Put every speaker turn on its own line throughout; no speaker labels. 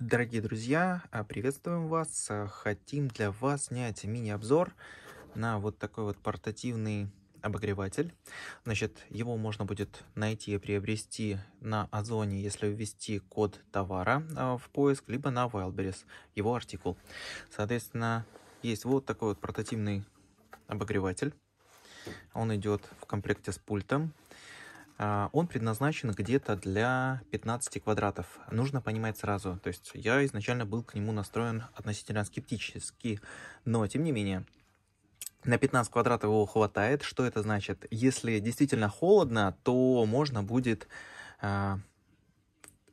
Дорогие друзья, приветствуем вас. Хотим для вас снять мини-обзор на вот такой вот портативный обогреватель. Значит, его можно будет найти и приобрести на Озоне, если ввести код товара в поиск, либо на Wildberries, его артикул. Соответственно, есть вот такой вот портативный обогреватель. Он идет в комплекте с пультом. Он предназначен где-то для 15 квадратов. Нужно понимать сразу. То есть я изначально был к нему настроен относительно скептически, но тем не менее, на 15 квадратов его хватает. Что это значит? Если действительно холодно, то можно будет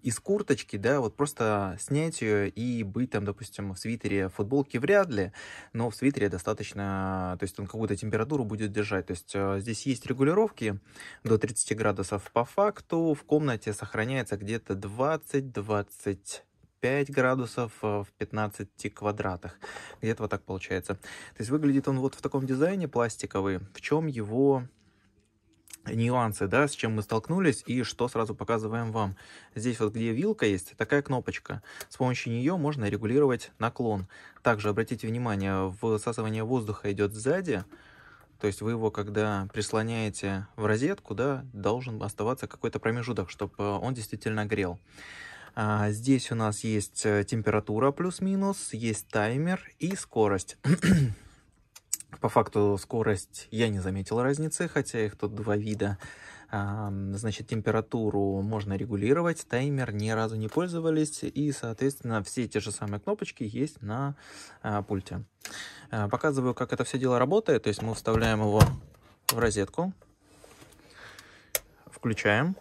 из курточки, да, вот просто снять ее и быть там, допустим, в свитере, в футболке вряд ли, но в свитере достаточно, то есть он какую-то температуру будет держать. То есть здесь есть регулировки до 30 градусов. По факту в комнате сохраняется где-то 20-25 градусов в 15 квадратах. Где-то вот так получается. То есть выглядит он вот в таком дизайне пластиковый. В чем его нюансы, да, с чем мы столкнулись и что сразу показываем вам. Здесь вот, где вилка есть, такая кнопочка. С помощью нее можно регулировать наклон. Также обратите внимание, всасывание воздуха идет сзади. То есть вы его, когда прислоняете в розетку, да, должен оставаться какой-то промежуток, чтобы он действительно грел. Здесь у нас есть температура плюс-минус, есть таймер и скорость. По факту скорость я не заметил разницы, хотя их тут два вида. Значит, температуру можно регулировать, таймер ни разу не пользовались, и, соответственно, все те же самые кнопочки есть на пульте. Показываю, как это все дело работает. То есть мы вставляем его в розетку, включаем,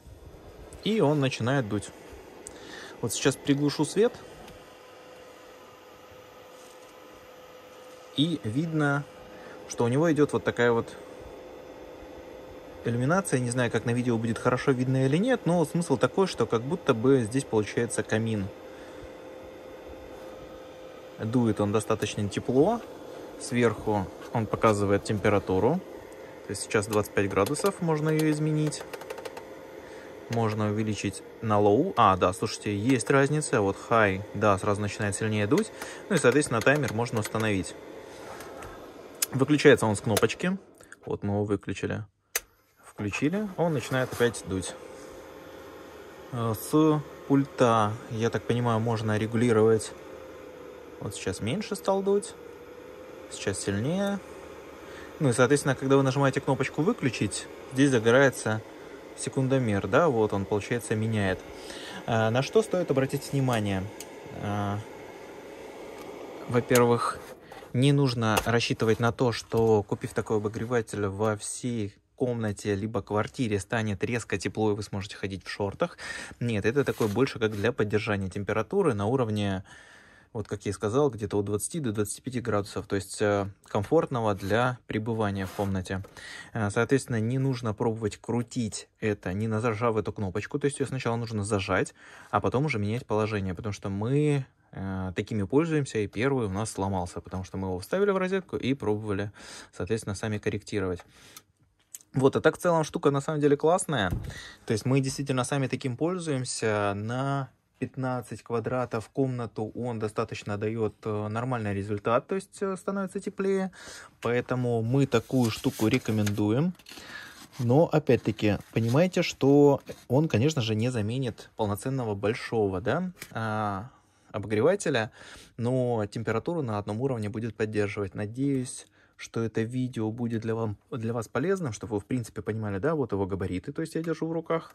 и он начинает дуть. Вот сейчас приглушу свет, и видно, что у него идет вот такая вот иллюминация. Не знаю, как на видео будет хорошо видно или нет, но смысл такой, что как будто бы здесь получается камин. Дует он достаточно тепло. Сверху он показывает температуру. То есть сейчас 25 градусов, можно ее изменить. Можно увеличить на low. Да, слушайте, есть разница. Вот high, да, сразу начинает сильнее дуть. Ну и, соответственно, таймер можно установить. Выключается он с кнопочки. Вот мы его выключили. Включили, он начинает опять дуть. С пульта, я так понимаю, можно регулировать. Вот сейчас меньше стал дуть, сейчас сильнее. Ну и, соответственно, когда вы нажимаете кнопочку «Выключить», здесь загорается секундомер, да, вот он, получается, меняет. На что стоит обратить внимание? Во-первых, не нужно рассчитывать на то, что, купив такой обогреватель, во всей комнате либо квартире станет резко тепло, и вы сможете ходить в шортах. Нет, это такой больше как для поддержания температуры на уровне, вот как я и сказал, где-то от 20 до 25 градусов, то есть комфортного для пребывания в комнате. Соответственно, не нужно пробовать крутить это, не нажав эту кнопочку, то есть ее сначала нужно зажать, а потом уже менять положение, потому что мы такими пользуемся, и первый у нас сломался, потому что мы его вставили в розетку и пробовали, соответственно, сами корректировать. Вот, а так в целом штука на самом деле классная. То есть мы действительно сами таким пользуемся. На 15 квадратов комнату он достаточно дает нормальный результат, то есть становится теплее. Поэтому мы такую штуку рекомендуем. Но, опять-таки, понимаете, что он, конечно же, не заменит полноценного большого, да, обогревателя, но температуру на одном уровне будет поддерживать. Надеюсь, что это видео будет для вас полезным, чтобы вы, в принципе, понимали, да, вот его габариты, то есть я держу в руках.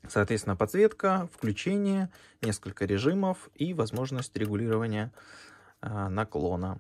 Соответственно, подсветка, включение, несколько режимов и возможность регулирования наклона.